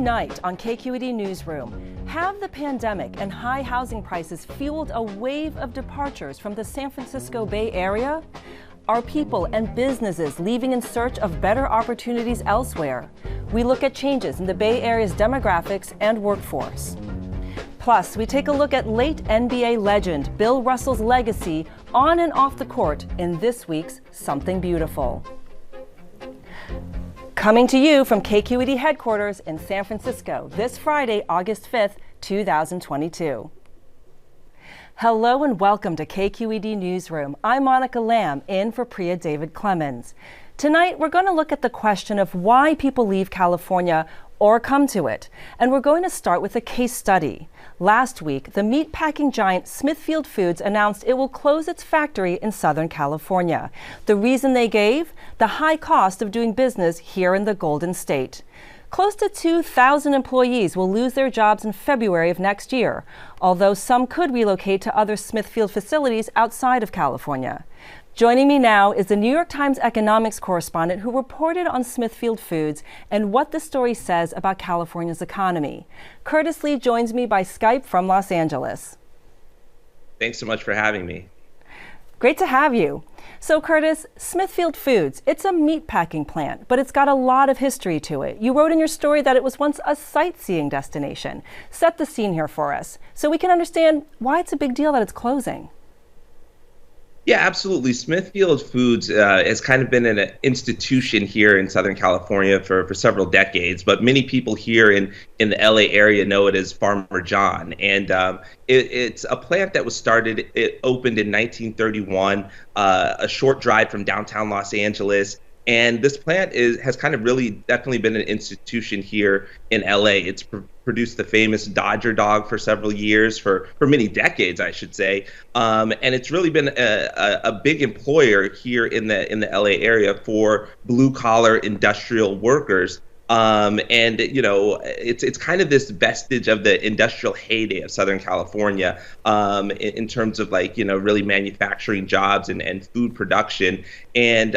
Tonight on KQED Newsroom, have the pandemic and high housing prices fueled a wave of departures from the San Francisco Bay Area? Are people and businesses leaving in search of better opportunities elsewhere? We look at changes in the Bay Area's demographics and workforce. Plus, we take a look at late NBA legend Bill Russell's legacy on and off the court in this week's Something Beautiful. Coming to you from KQED headquarters in San Francisco this Friday, August 5th, 2022. Hello and welcome to KQED Newsroom. I'm Monica Lamb, in for Priya David Clemens. Tonight, we're going to look at the question of why people leave California or come to it. And we're going to start with a case study. Last week, the meatpacking giant Smithfield Foods announced it will close its factory in Southern California. The reason they gave? The high cost of doing business here in the Golden State. Close to 2,000 employees will lose their jobs in February of next year, although some could relocate to other Smithfield facilities outside of California. Joining me now is the New York Times economics correspondent who reported on Smithfield Foods and what the story says about California's economy. Kurtis Lee joins me by Skype from Los Angeles. Thanks so much for having me. Great to have you. So Kurtis, Smithfield Foods, it's a meatpacking plant, but it's got a lot of history to it. You wrote in your story that it was once a sightseeing destination. Set the scene here for us so we can understand why it's a big deal that it's closing. Yeah, absolutely. Smithfield Foods has kind of been an institution here in Southern California for several decades, but many people here in the LA area know it as Farmer John. And it's a plant that it opened in 1931, a short drive from downtown Los Angeles. And this plant has kind of really definitely been an institution here in LA. It's produced the famous Dodger dog for several years, for many decades, I should say. And it's really been a big employer here in the LA area for blue collar industrial workers. And you know, it's kind of this vestige of the industrial heyday of Southern California, in terms of, like, you know, really manufacturing jobs and food production. And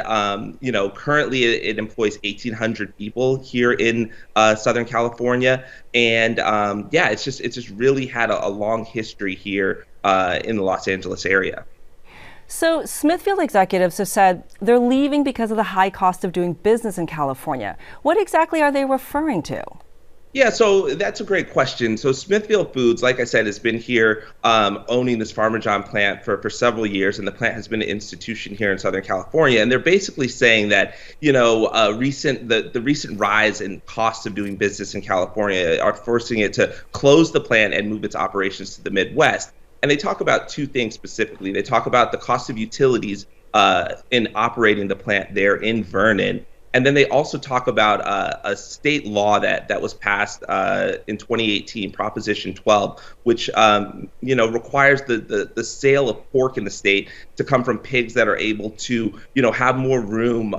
you know, currently it employs 1,800 people here in Southern California. And yeah, it's just really had a long history here in the Los Angeles area. So Smithfield executives have said they're leaving because of the high cost of doing business in California. What exactly are they referring to? Yeah, so that's a great question. So Smithfield Foods, like I said, has been here owning this Farmer John plant for several years, and the plant has been an institution here in Southern California. And they're basically saying that, you know, the recent rise in costs of doing business in California are forcing it to close the plant and move its operations to the Midwest. And they talk about two things specifically. They talk about the cost of utilities in operating the plant there in Vernon. And then they also talk about a state law that was passed in 2018, Proposition 12, which you know, requires the sale of pork in the state to come from pigs that are able to, you know, have more room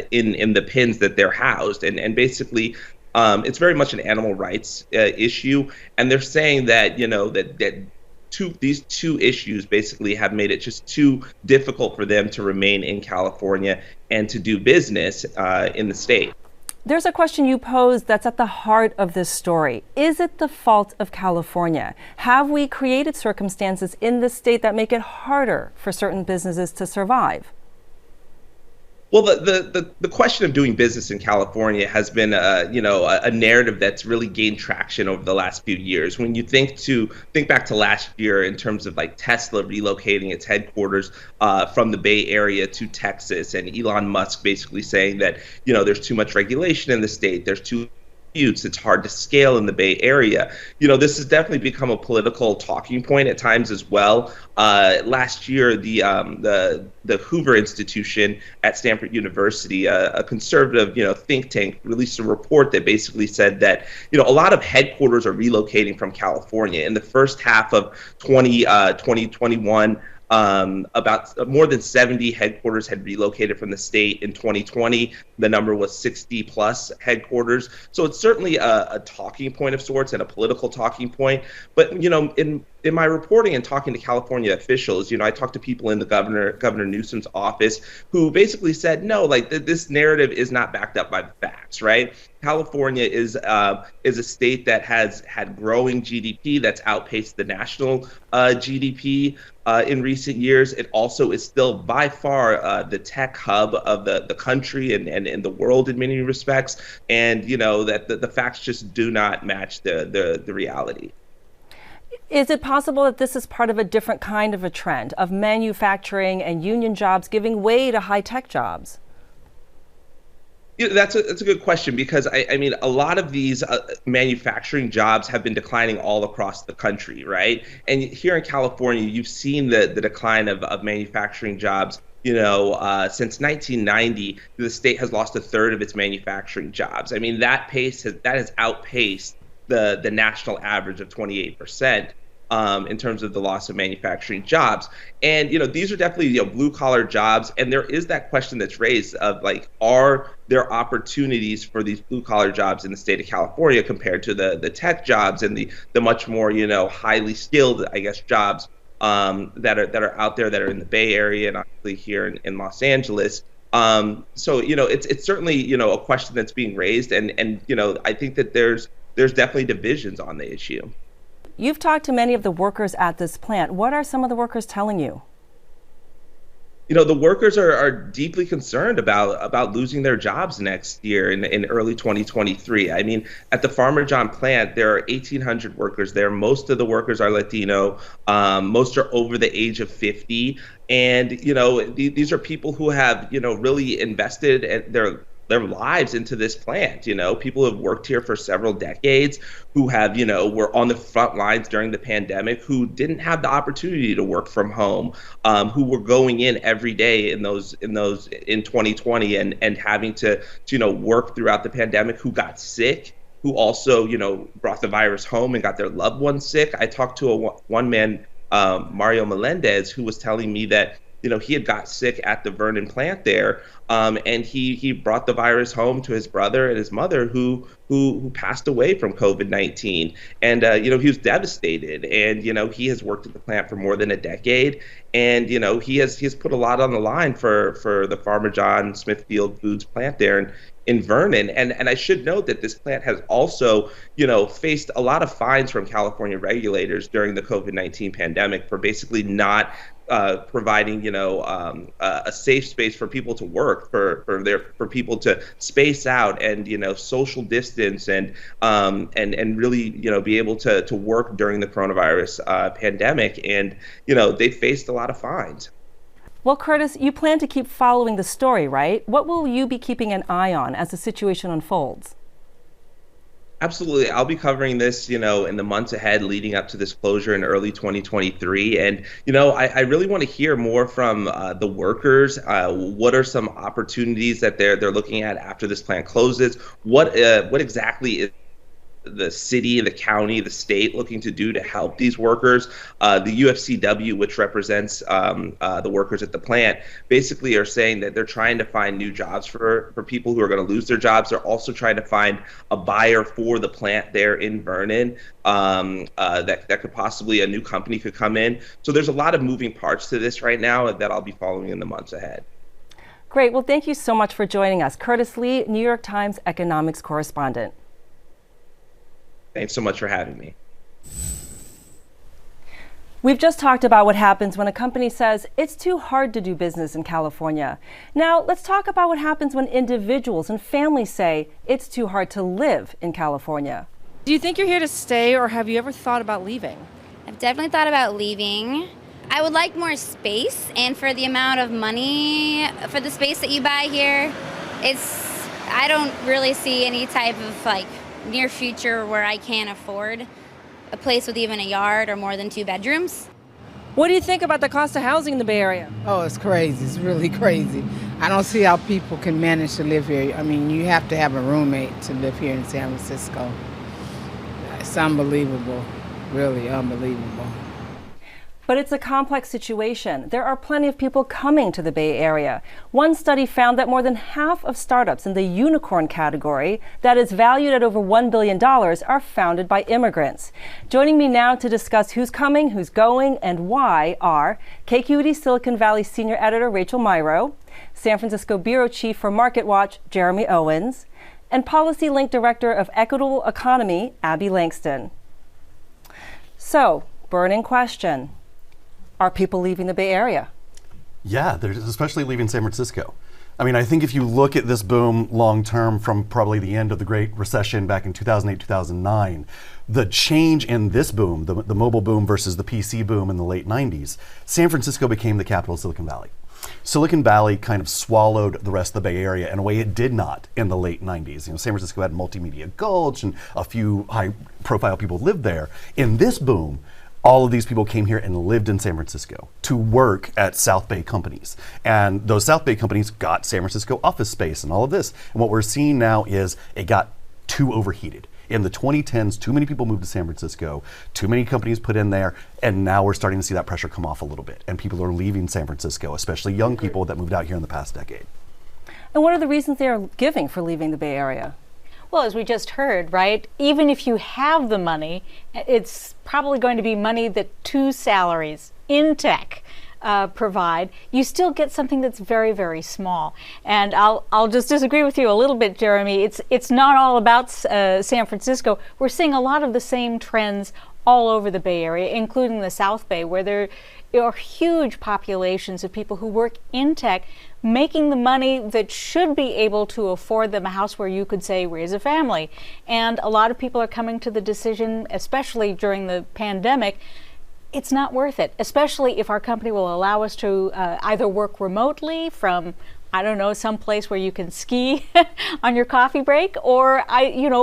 in the pens that they're housed. And basically, it's very much an animal rights issue. And they're saying that, you know, these two issues basically have made it just too difficult for them to remain in California and to do business in the state. There's a question you posed that's at the heart of this story. Is it the fault of California? Have we created circumstances in the state that make it harder for certain businesses to survive? Well, the question of doing business in California has been you know, a narrative that's really gained traction over the last few years. When you think back to last year in terms of, like, Tesla relocating its headquarters from the Bay Area to Texas, and Elon Musk basically saying that, you know, there's too much regulation in the state, there's too it's hard to scale in the Bay Area. You know, this has definitely become a political talking point at times as well. Last year, the Hoover Institution at Stanford University, a conservative, you know, think tank, released a report that basically said that, you know, a lot of headquarters are relocating from California. In the first half of 2021, about more than 70 headquarters had relocated from the state. In 2020, the number was 60 plus headquarters. So it's certainly a talking point of sorts and a political talking point. But, you know, in in my reporting and talking to California officials, I talked to people in the Governor Newsom's office who basically said, no, like this narrative is not backed up by the facts, right? California is a state that has had growing GDP that's outpaced the national GDP in recent years. It also is still by far the tech hub of the country and in the world in many respects. And that the facts just do not match the reality. Is it possible that this is part of a different kind of a trend of manufacturing and union jobs giving way to high-tech jobs? That's a good question, because I mean, a lot of these manufacturing jobs have been declining all across the country, right? And here in California, you've seen the decline of manufacturing jobs. Since 1990, the state has lost a third of its manufacturing jobs. I mean, that has outpaced the national average of 28%. In terms of the loss of manufacturing jobs. And, these are definitely, blue collar jobs. And there is that question that's raised of like, are there opportunities for these blue collar jobs in the state of California compared to the tech jobs and the much more, highly skilled, I guess, jobs that are out there that are in the Bay Area and obviously here in Los Angeles. So, it's certainly, a question that's being raised. And I think that there's definitely divisions on the issue. You've talked to many of the workers at this plant. What are some of the workers telling you? The workers are deeply concerned about losing their jobs next year in early 2023. I mean, at the Farmer John plant, there are 1,800 workers there. Most of the workers are Latino. Most are over the age of 50. And, these are people who have, really invested their lives into this plant. People who have worked here for several decades, who have, were on the front lines during the pandemic, who didn't have the opportunity to work from home, who were going in every day in 2020 and having to work throughout the pandemic, who got sick, who also, brought the virus home and got their loved ones sick. I talked to one man, Mario Melendez, who was telling me that he had got sick at the Vernon plant there, and he brought the virus home to his brother and his mother, who passed away from COVID-19. And he was devastated. And he has worked at the plant for more than a decade, and he has put a lot on the line for the Farmer John Smithfield Foods plant there in Vernon. And I should note that this plant has also, faced a lot of fines from California regulators during the COVID-19 pandemic for basically not providing, a safe space for people to work, for people to space out and, social distance and really, be able to work during the coronavirus pandemic. And, they faced a lot of fines. Well, Kurtis, you plan to keep following the story, right? What will you be keeping an eye on as the situation unfolds? Absolutely. I'll be covering this, in the months ahead leading up to this closure in early 2023. And, I really want to hear more from the workers. What are some opportunities that they're looking at after this plant closes? What exactly is the city, the county, the state looking to do to help these workers? The UFCW, which represents the workers at the plant, basically are saying that they're trying to find new jobs for people who are going to lose their jobs. They're also trying to find a buyer for the plant there in Vernon. That could possibly, a new company could come in. So there's a lot of moving parts to this right now that I'll be following in the months ahead. Great. Well, thank you so much for joining us. Kurtis Lee, New York Times economics correspondent. Thanks so much for having me. We've just talked about what happens when a company says it's too hard to do business in California. Now, let's talk about what happens when individuals and families say it's too hard to live in California. Do you think you're here to stay, or have you ever thought about leaving? I've definitely thought about leaving. I would like more space, and for the amount of money for the space that you buy here, I don't really see any type of near future where I can afford a place with even a yard or more than 2 bedrooms. What do you think about the cost of housing in the Bay Area? Oh, it's crazy. It's really crazy. I don't see how people can manage to live here. I mean, you have to have a roommate to live here in San Francisco. It's unbelievable, really unbelievable. But it's a complex situation. There are plenty of people coming to the Bay Area. One study found that more than half of startups in the unicorn category, that is valued at over $1 billion, are founded by immigrants. Joining me now to discuss who's coming, who's going, and why are KQED Silicon Valley Senior Editor Rachel Myrow, San Francisco Bureau Chief for MarketWatch Jeremy Owens, and Policy Link Director of Equitable Economy Abby Langston. So, burning question. Are people leaving the Bay Area? Yeah, they're especially leaving San Francisco. I mean, I think if you look at this boom long term from probably the end of the Great Recession back in 2008, 2009, the change in this boom, the mobile boom versus the PC boom in the late 90s, San Francisco became the capital of Silicon Valley. Silicon Valley kind of swallowed the rest of the Bay Area in a way it did not in the late 90s. You know, San Francisco had Multimedia Gulch and a few high-profile people lived there. In this boom, all of these people came here and lived in San Francisco to work at South Bay companies. And those South Bay companies got San Francisco office space and all of this. And what we're seeing now is it got too overheated. In the 2010s, too many people moved to San Francisco, too many companies put in there, and now we're starting to see that pressure come off a little bit. And people are leaving San Francisco, especially young people that moved out here in the past decade. And what are the reasons they are giving for leaving the Bay Area? Well, as we just heard, right, even if you have the money, it's probably going to be money that two salaries in tech provide. You still get something that's very, very small. And I'll just disagree with you a little bit, Jeremy. It's not all about San Francisco. We're seeing a lot of the same trends all over the Bay Area, including the South Bay, where there are huge populations of people who work in tech, making the money that should be able to afford them a house where you could, say, raise a family. And a lot of people are coming to the decision, especially during the pandemic, it's not worth it, especially if our company will allow us to either work remotely from, I don't know, some place where you can ski on your coffee break, or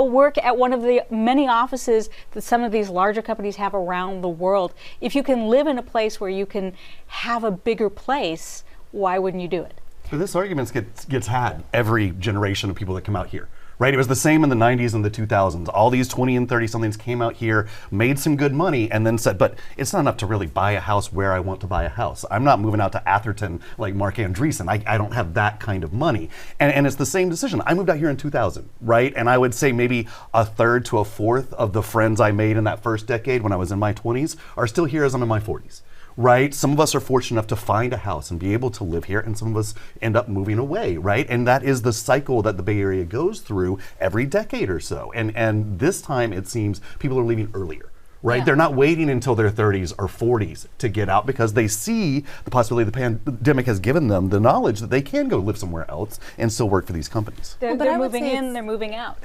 work at one of the many offices that some of these larger companies have around the world. If you can live in a place where you can have a bigger place, why wouldn't you do it? But this argument gets had every generation of people that come out here. Right, it was the same in the 90s and the 2000s. All these 20 and 30 somethings came out here, made some good money, and then said, but it's not enough to really buy a house where I want to buy a house. I'm not moving out to Atherton like Mark Andreessen. I don't have that kind of money. And it's the same decision. I moved out here in 2000, right? And I would say maybe a third to a fourth of the friends I made in that first decade when I was in my 20s are still here as I'm in my 40s. Right? Some of us are fortunate enough to find a house and be able to live here, and some of us end up moving away, right? And that is the cycle that the Bay Area goes through every decade or so. And this time it seems people are leaving earlier. Right? Yeah. They're not waiting until their 30s or 40s to get out because they see the possibility the pandemic has given them the knowledge that they can go live somewhere else and still work for these companies. They're moving in, they're moving out.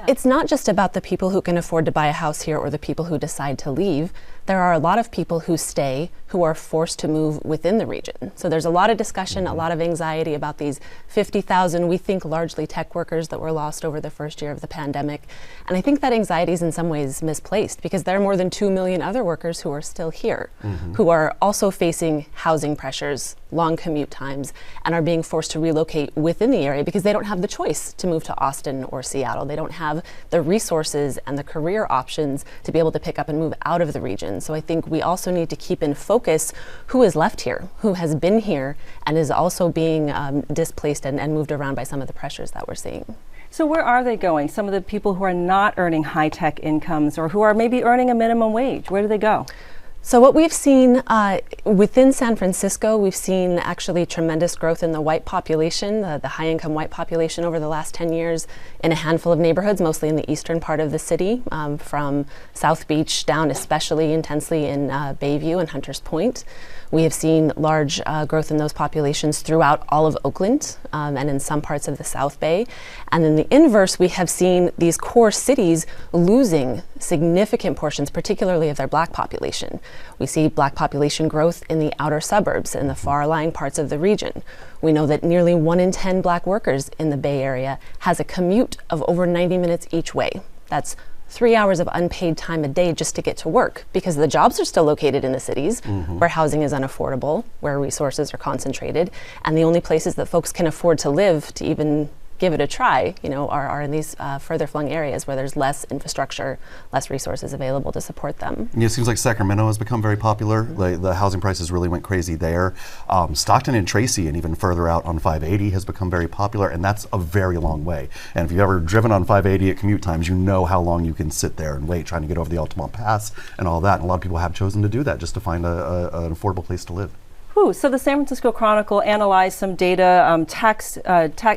It's not just about the people who can afford to buy a house here or the people who decide to leave. There are a lot of people who stay who are forced to move within the region. So there's a lot of discussion, a lot of anxiety about these 50,000, we think largely tech workers that were lost over the first year of the pandemic. And I think that anxiety is in some ways misplaced because there are more than 2 million other workers who are still here, who are also facing housing pressures, long commute times, and are being forced to relocate within the area because they don't have the choice to move to Austin or Seattle. They don't have the resources and the career options to be able to pick up and move out of the region. So I think we also need to keep in focus who is left here, who has been here and is also being displaced and moved around by some of the pressures that we're seeing. So where are they going? Some of the people who are not earning high-tech incomes or who are maybe earning a minimum wage, where do they go? So what we've seen within San Francisco, we've seen actually tremendous growth in the white population, the high-income white population over the last 10 years in a handful of neighborhoods, mostly in the eastern part of the city, from South Beach down especially intensely in Bayview and Hunters Point. We have seen large growth in those populations throughout all of Oakland and in some parts of the South Bay. And in the inverse, we have seen these core cities losing significant portions, particularly of their black population. We see black population growth in the outer suburbs, in the far-lying parts of the region. We know that nearly 1 in 10 black workers in the Bay Area has a commute of over 90 minutes each way. That's 3 hours of unpaid time a day just to get to work because the jobs are still located in the cities where housing is unaffordable, where resources are concentrated, and the only places that folks can afford to live to even give it a try, are in these further flung areas where there's less infrastructure, less resources available to support them. Yeah, it seems like Sacramento has become very popular. The housing prices really went crazy there. Stockton and Tracy, and even further out on 580, has become very popular, and that's a very long way. And if you've ever driven on 580 at commute times, you know how long you can sit there and wait trying to get over the Altamont Pass and all that. And a lot of people have chosen to do that just to find an affordable place to live. So the San Francisco Chronicle analyzed some data,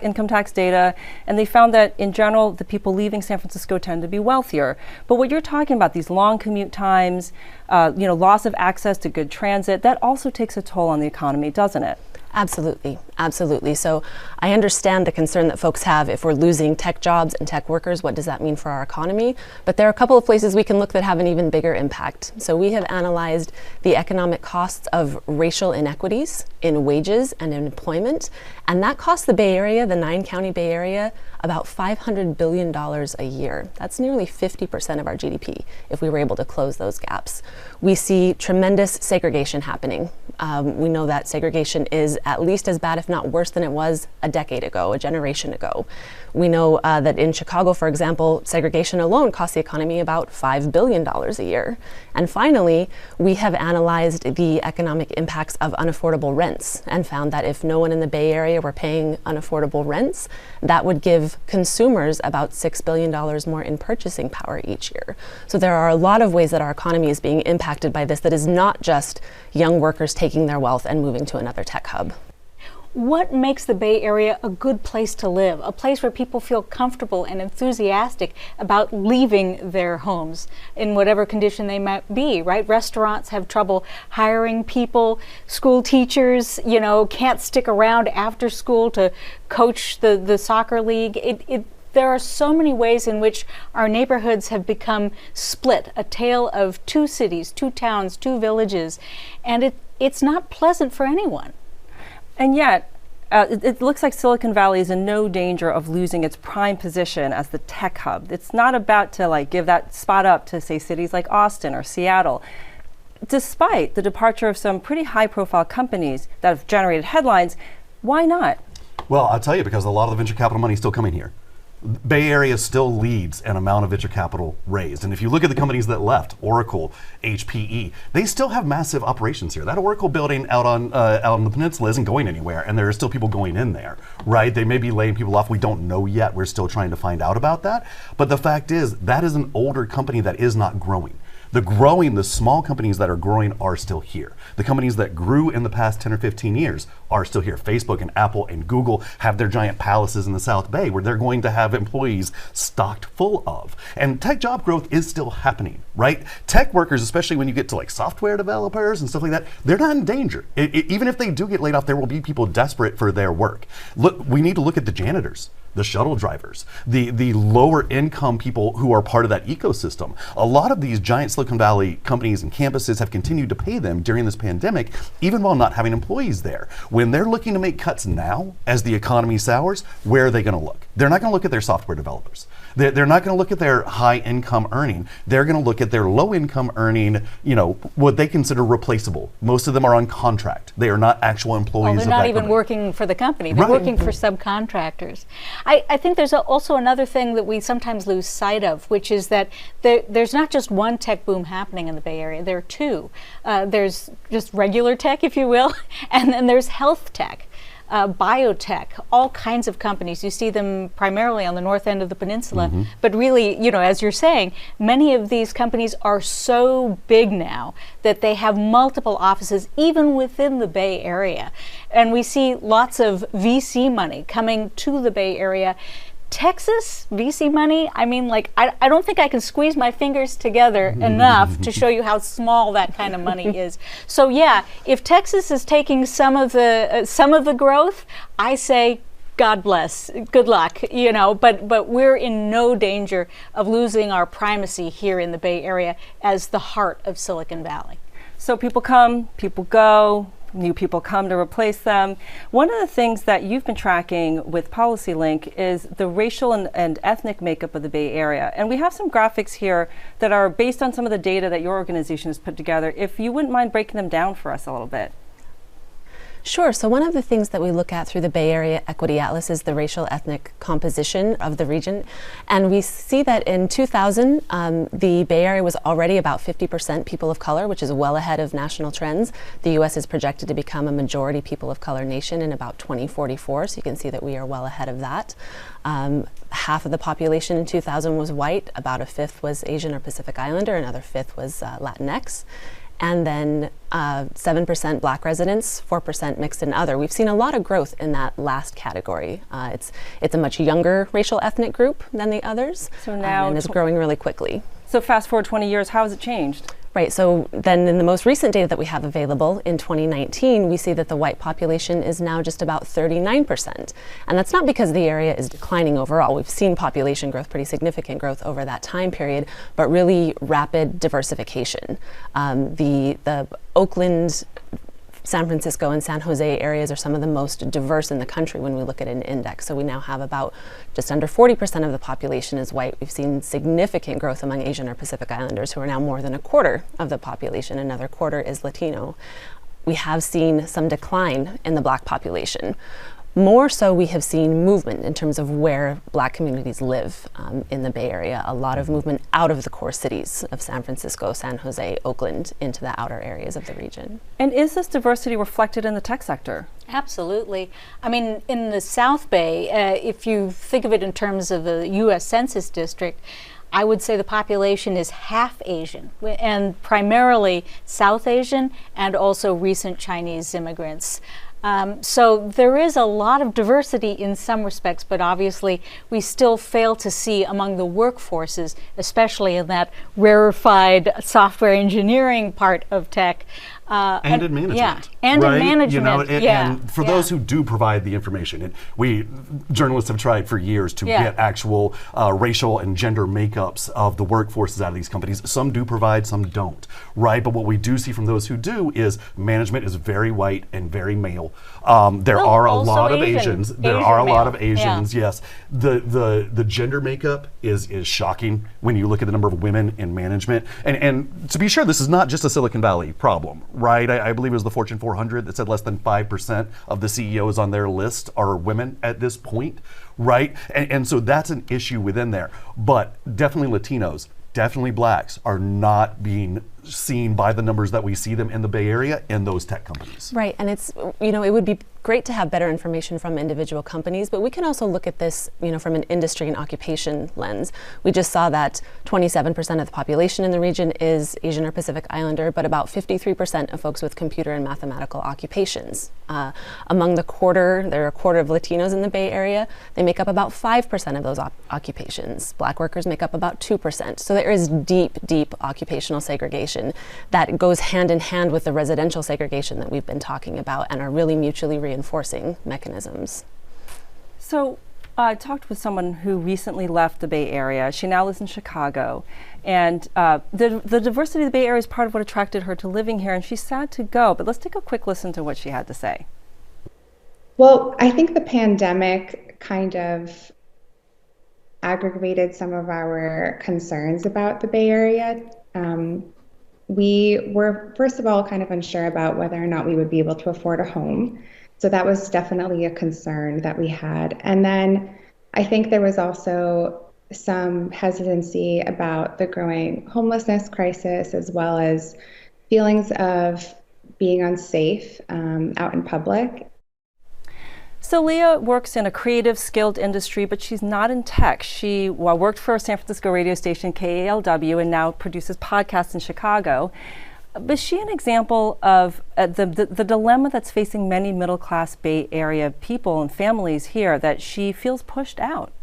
income tax data, and they found that in general, the people leaving San Francisco tend to be wealthier. But what you're talking about, these long commute times, loss of access to good transit, that also takes a toll on the economy, doesn't it? Absolutely, absolutely. So I understand the concern that folks have if we're losing tech jobs and tech workers, what does that mean for our economy? But there are a couple of places we can look that have an even bigger impact. So we have analyzed the economic costs of racial inequities in wages and in employment, and that costs the Bay Area, the 9-county Bay Area, about $500 billion a year. That's nearly 50% of our GDP if we were able to close those gaps. We see tremendous segregation happening. We know that segregation is at least as bad, if not worse, than it was a decade ago, a generation ago. We know that in Chicago, for example, segregation alone costs the economy about $5 billion a year. And finally, we have analyzed the economic impacts of unaffordable rents and found that if no one in the Bay Area were paying unaffordable rents, that would give consumers about $6 billion more in purchasing power each year. So there are a lot of ways that our economy is being impacted by this that is not just young workers taking their wealth and moving to another tech hub. What makes the Bay Area a good place to live, a place where people feel comfortable and enthusiastic about leaving their homes in whatever condition they might be, right? Restaurants have trouble hiring people. School teachers, can't stick around after school to coach the soccer league. There are so many ways in which our neighborhoods have become split, a tale of two cities, two towns, two villages, and it's not pleasant for anyone. And yet, it looks like Silicon Valley is in no danger of losing its prime position as the tech hub. It's not about to give that spot up to, say, cities like Austin or Seattle. Despite the departure of some pretty high-profile companies that have generated headlines, why not? Well, I'll tell you, because a lot of the venture capital money is still coming here. Bay Area still leads an amount of venture capital raised. And if you look at the companies that left, Oracle, HPE, they still have massive operations here. That Oracle building out on the peninsula isn't going anywhere, and there are still people going in there, right? They may be laying people off. We don't know yet. We're still trying to find out about that. But the fact is, that is an older company that is not growing. The small companies that are growing are still here. The companies that grew in the past 10 or 15 years are still here. Facebook and Apple and Google have their giant palaces in the South Bay where they're going to have employees stocked full of. And tech job growth is still happening, right? Tech workers, especially when you get to software developers and stuff like that, they're not in danger. Even if they do get laid off, there will be people desperate for their work. Look, we need to look at the janitors, the shuttle drivers, the lower income people who are part of that ecosystem. A lot of these giant Silicon Valley companies and campuses have continued to pay them during this pandemic, even while not having employees there. When they're looking to make cuts now, as the economy sours, where are they going to look? They're not going to look at their software developers. They're not going to look at their high income earning. They're going to look at their low income earning, what they consider replaceable. Most of them are on contract. They are not actual employees. Well, they're not even working for the company. They're working for subcontractors. I think there's also another thing that we sometimes lose sight of, which is that there's not just one tech boom happening in the Bay Area. There are two. There's just regular tech, if you will, and then there's health tech. Biotech, all kinds of companies. You see them primarily on the north end of the peninsula, but really, as you're saying, many of these companies are so big now that they have multiple offices even within the Bay Area. And we see lots of VC money coming to the Bay Area. Texas VC money, I don't think I can squeeze my fingers together enough to show you how small that kind of money is. So yeah, if Texas is taking some of the growth, I say God bless, good luck, but we're in no danger of losing our primacy here in the Bay Area as the heart of Silicon Valley. So people come, people go, new people come to replace them. One of the things that you've been tracking with PolicyLink is the racial and ethnic makeup of the Bay Area. And we have some graphics here that are based on some of the data that your organization has put together. If you wouldn't mind breaking them down for us a little bit. Sure. So one of the things that we look at through the Bay Area Equity Atlas is the racial ethnic composition of the region. And we see that in 2000, the Bay Area was already about 50% people of color, which is well ahead of national trends. The U.S. is projected to become a majority people of color nation in about 2044. So you can see that we are well ahead of that. Half of the population in 2000 was white, about a fifth was Asian or Pacific Islander, another fifth was Latinx. And then 7% black residents, 4% mixed and other. We've seen a lot of growth in that last category. It's a much younger racial ethnic group than the others, so now and is growing really quickly. So fast forward 20 years, how has it changed? Right, so then in the most recent data that we have available in 2019, we see that the white population is now just about 39%. And that's not because the area is declining overall. We've seen population growth, pretty significant growth over that time period, but really rapid diversification. The Oakland, San Francisco and San Jose areas are some of the most diverse in the country when we look at an index. So we now have about just under 40% of the population is white. We've seen significant growth among Asian or Pacific Islanders, who are now more than a quarter of the population. Another quarter is Latino. We have seen some decline in the black population. More so, we have seen movement in terms of where black communities live in the Bay Area. A lot of movement out of the core cities of San Francisco, San Jose, Oakland, into the outer areas of the region. And is this diversity reflected in the tech sector? Absolutely. I mean, in the South Bay, if you think of it in terms of a U.S. Census district, I would say the population is half Asian, and primarily South Asian, and also recent Chinese immigrants. So there is a lot of diversity in some respects, but obviously we still fail to see among the workforces, especially in that rarefied software engineering part of tech. And in management. Yeah, and right? in management. You know, yeah. And for those who do provide the information, we journalists have tried for years to get actual racial and gender makeups of the workforces out of these companies. Some do provide, some don't, right? But what we do see from those who do is management is very white and very male. There are a lot of Asians. There are a lot of Asians, yes. The gender makeup is shocking when you look at the number of women in management. And to be sure, this is not just a Silicon Valley problem. Right, I believe it was the Fortune 400 that said less than 5% of the CEOs on their list are women at this point, right? And so that's an issue within there. But definitely Latinos, definitely blacks are not being seen by the numbers that we see them in the Bay Area in those tech companies. Right, and it's, you know, it would be great to have better information from individual companies, but we can also look at this, you know, from an industry and occupation lens. We just saw that 27% of the population in the region is Asian or Pacific Islander, but about 53% of folks with computer and mathematical occupations. Among the quarter, there are a quarter of Latinos in the Bay Area. They make up about 5% of those occupations. Black workers make up about 2%. So there is deep, deep occupational segregation that goes hand in hand with the residential segregation that we've been talking about, and are really mutually reinforcing mechanisms. So I talked with someone who recently left the Bay Area. She now lives in Chicago, and the diversity of the Bay Area is part of what attracted her to living here, and she's sad to go. But let's take a quick listen to what she had to say. Well, I think the pandemic kind of aggravated some of our concerns about the Bay Area. We were, first of all, kind of unsure about whether or not we would be able to afford a home. So that was definitely a concern that we had. And then I think there was also some hesitancy about the growing homelessness crisis, as well as feelings of being unsafe out in public. So Leah works in a creative, skilled industry, but she's not in tech. She worked for a San Francisco radio station, KALW, and now produces podcasts in Chicago. But is she an example of the dilemma that's facing many middle-class Bay Area people and families here, that she feels pushed out?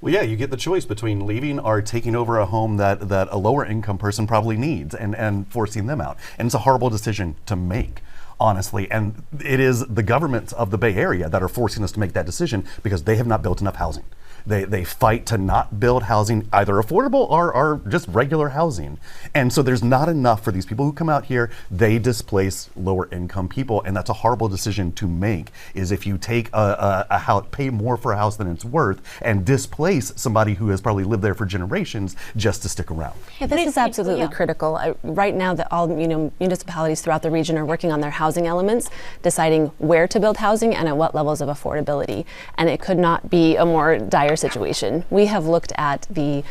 Well, yeah, you get the choice between leaving or taking over a home that a lower income person probably needs, and forcing them out. And it's a horrible decision to make, honestly. And it is the governments of the Bay Area that are forcing us to make that decision, because they have not built enough housing. They fight to not build housing, either affordable or just regular housing. And so there's not enough for these people who come out here. They displace lower income people, and that's a horrible decision to make, is if you take a house, pay more for a house than it's worth, and displace somebody who has probably lived there for generations just to stick around. Yeah, this is absolutely critical. Right now, all municipalities throughout the region are working on their housing elements, deciding where to build housing and at what levels of affordability. And it could not be a more dire situation. We have looked at the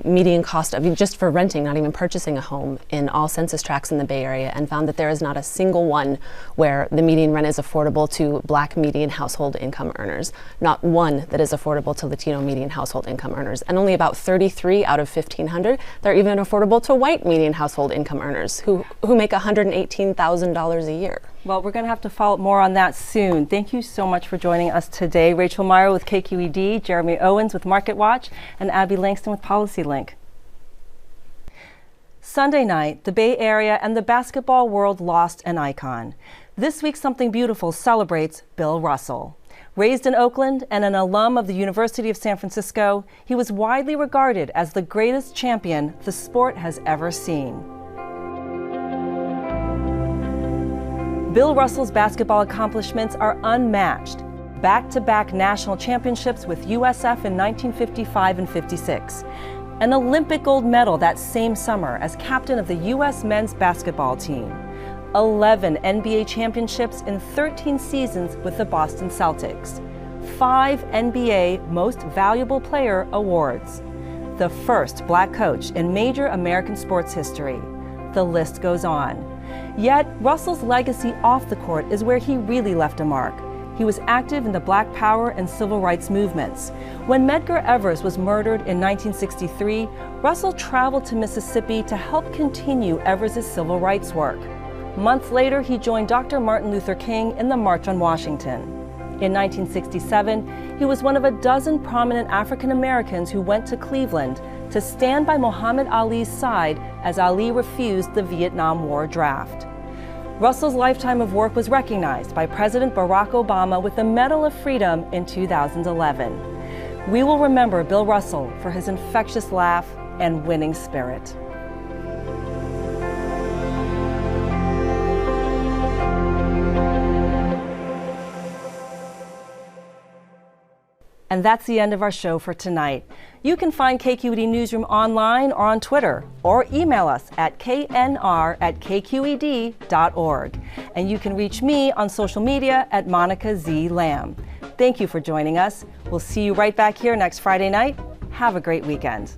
median cost of, just for renting, not even purchasing a home, in all census tracts in the Bay Area, and found that there is not a single one where the median rent is affordable to Black median household income earners. Not one that is affordable to Latino median household income earners. And only about 33 out of 1,500 that are even affordable to white median household income earners who make $118,000 a year. Well, we're going to have to follow up more on that soon. Thank you so much for joining us today. Rachel Meyer with KQED, Jeremy Owens with Market Watch, and Abby Langston with Policy Link. Sunday night, the Bay Area and the basketball world lost an icon. This week, Something Beautiful celebrates Bill Russell. Raised in Oakland and an alum of the University of San Francisco, he was widely regarded as the greatest champion the sport has ever seen. Bill Russell's basketball accomplishments are unmatched. Back-to-back national championships with USF in 1955 and 56. An Olympic gold medal that same summer as captain of the U.S. men's basketball team. 11 NBA championships in 13 seasons with the Boston Celtics. 5 NBA Most Valuable Player awards. The first Black coach in major American sports history. The list goes on. Yet, Russell's legacy off the court is where he really left a mark. He was active in the Black Power and civil rights movements. When Medgar Evers was murdered in 1963, Russell traveled to Mississippi to help continue Evers' civil rights work. Months later, he joined Dr. Martin Luther King in the March on Washington. In 1967, he was one of a dozen prominent African Americans who went to Cleveland to stand by Muhammad Ali's side as Ali refused the Vietnam War draft. Russell's lifetime of work was recognized by President Barack Obama with the Medal of Freedom in 2011. We will remember Bill Russell for his infectious laugh and winning spirit. And that's the end of our show for tonight. You can find KQED Newsroom online or on Twitter, or email us at knr@kqed.org. And you can reach me on social media at Monica Z. Lamb. Thank you for joining us. We'll see you right back here next Friday night. Have a great weekend.